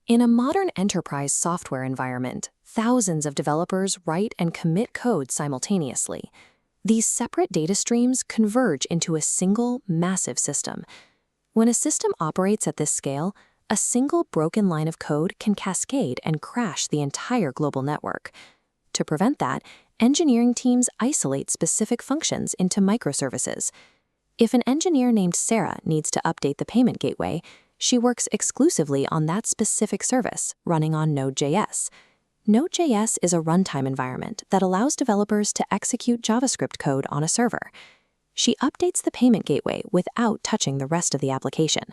In a modern enterprise software environment, thousands of developers write and commit code simultaneously. These separate data streams converge into a single, massive system. When a system operates at this scale, a single broken line of code can cascade and crash the entire global network. To prevent that, engineering teams isolate specific functions into microservices. If an engineer named Sarah needs to update the payment gateway, she works exclusively on that specific service, running on Node.js. Node.js is a runtime environment that allows developers to execute JavaScript code on a server. She updates the payment gateway without touching the rest of the application.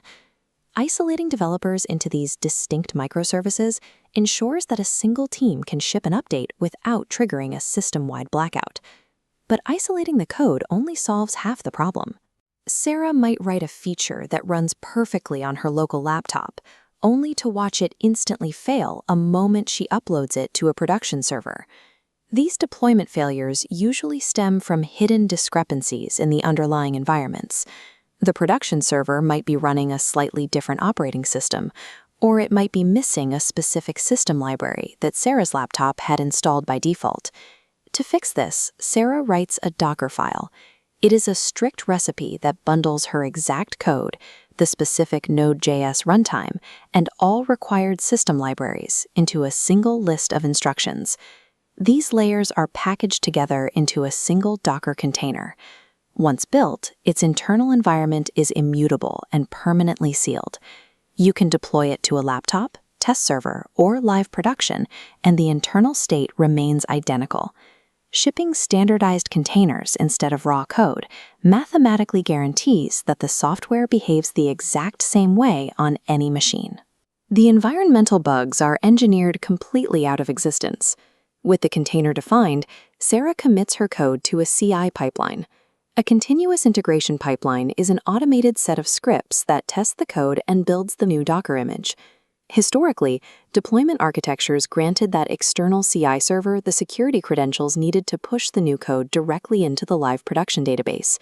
Isolating developers into these distinct microservices ensures that a single team can ship an update without triggering a system-wide blackout. But isolating the code only solves half the problem. Sarah might write a feature that runs perfectly on her local laptop, only to watch it instantly fail a moment she uploads it to a production server. These deployment failures usually stem from hidden discrepancies in the underlying environments. The production server might be running a slightly different operating system, or it might be missing a specific system library that Sarah's laptop had installed by default. To fix this, Sarah writes a Docker file. It is a strict recipe that bundles her exact code, the specific Node.js runtime, and all required system libraries into a single list of instructions. These layers are packaged together into a single Docker container. Once built, its internal environment is immutable and permanently sealed. You can deploy it to a laptop, test server, or live production, and the internal state remains identical. Shipping standardized containers instead of raw code mathematically guarantees that the software behaves the exact same way on any machine. The environmental bugs are engineered completely out of existence. With the container defined, Sarah commits her code to a CI pipeline. A continuous integration pipeline is an automated set of scripts that tests the code and builds the new Docker image. Historically, deployment architectures granted that external CI server the security credentials needed to push the new code directly into the live production database.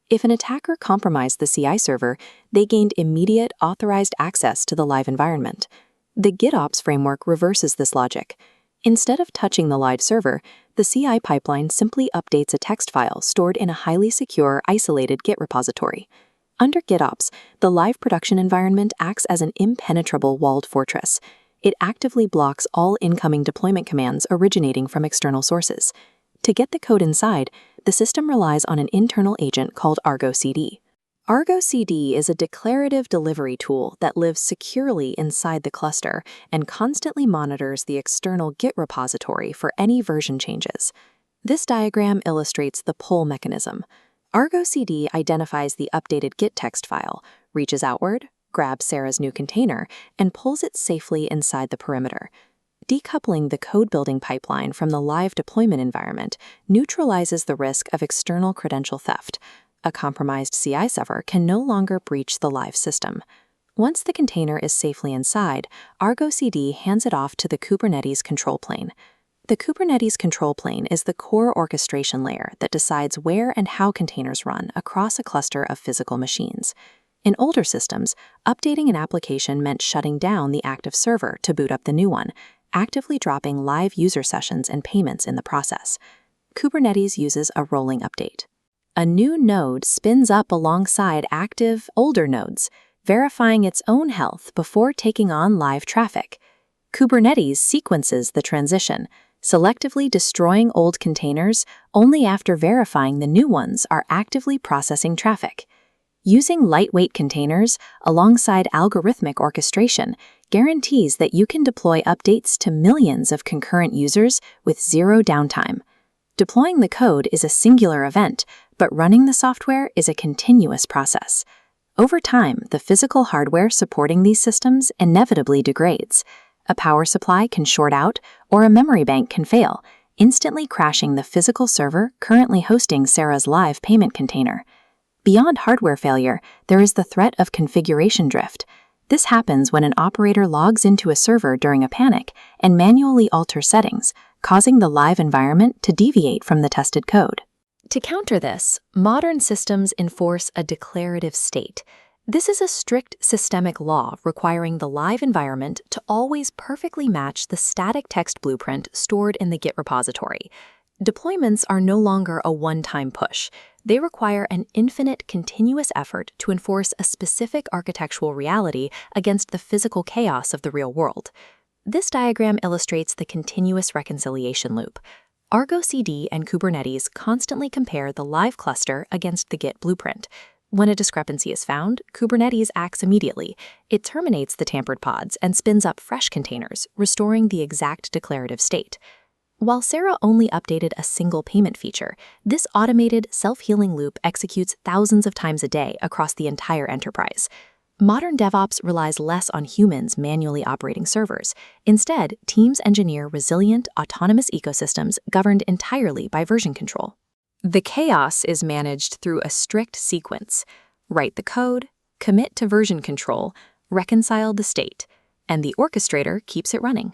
If an attacker compromised the CI server, they gained immediate authorized access to the live environment. The GitOps framework reverses this logic. Instead of touching the live server, the CI pipeline simply updates a text file stored in a highly secure, isolated Git repository. Under GitOps, the live production environment acts as an impenetrable walled fortress. It actively blocks all incoming deployment commands originating from external sources. To get the code inside, the system relies on an internal agent called Argo CD. Argo CD is a declarative delivery tool that lives securely inside the cluster and constantly monitors the external Git repository for any version changes. This diagram illustrates the pull mechanism. Argo CD identifies the updated Git text file, reaches outward, grabs Sarah's new container, and pulls it safely inside the perimeter. Decoupling the code-building pipeline from the live deployment environment neutralizes the risk of external credential theft. A compromised CI server can no longer breach the live system. Once the container is safely inside, Argo CD hands it off to the Kubernetes control plane. The Kubernetes control plane is the core orchestration layer that decides where and how containers run across a cluster of physical machines. In older systems, updating an application meant shutting down the active server to boot up the new one, actively dropping live user sessions and payments in the process. Kubernetes uses a rolling update. A new node spins up alongside active, older nodes, verifying its own health before taking on live traffic. Kubernetes sequences the transition, selectively destroying old containers only after verifying the new ones are actively processing traffic. Using lightweight containers alongside algorithmic orchestration guarantees that you can deploy updates to millions of concurrent users with zero downtime. Deploying the code is a singular event, but running the software is a continuous process. Over time, the physical hardware supporting these systems inevitably degrades. A power supply can short out, or a memory bank can fail, instantly crashing the physical server currently hosting Sarah's live payment container. Beyond hardware failure, there is the threat of configuration drift. This happens when an operator logs into a server during a panic and manually alters settings, causing the live environment to deviate from the tested code. To counter this, modern systems enforce a declarative state. This is a strict systemic law requiring the live environment to always perfectly match the static text blueprint stored in the Git repository. Deployments are no longer a one-time push. They require an infinite, continuous effort to enforce a specific architectural reality against the physical chaos of the real world. This diagram illustrates the continuous reconciliation loop. Argo CD and Kubernetes constantly compare the live cluster against the Git blueprint. When a discrepancy is found, Kubernetes acts immediately. It terminates the tampered pods and spins up fresh containers, restoring the exact declarative state. While Sarah only updated a single payment feature, this automated, self-healing loop executes thousands of times a day across the entire enterprise. Modern DevOps relies less on humans manually operating servers. Instead, teams engineer resilient, autonomous ecosystems governed entirely by version control. The chaos is managed through a strict sequence. Write the code, commit to version control, reconcile the state, and the orchestrator keeps it running.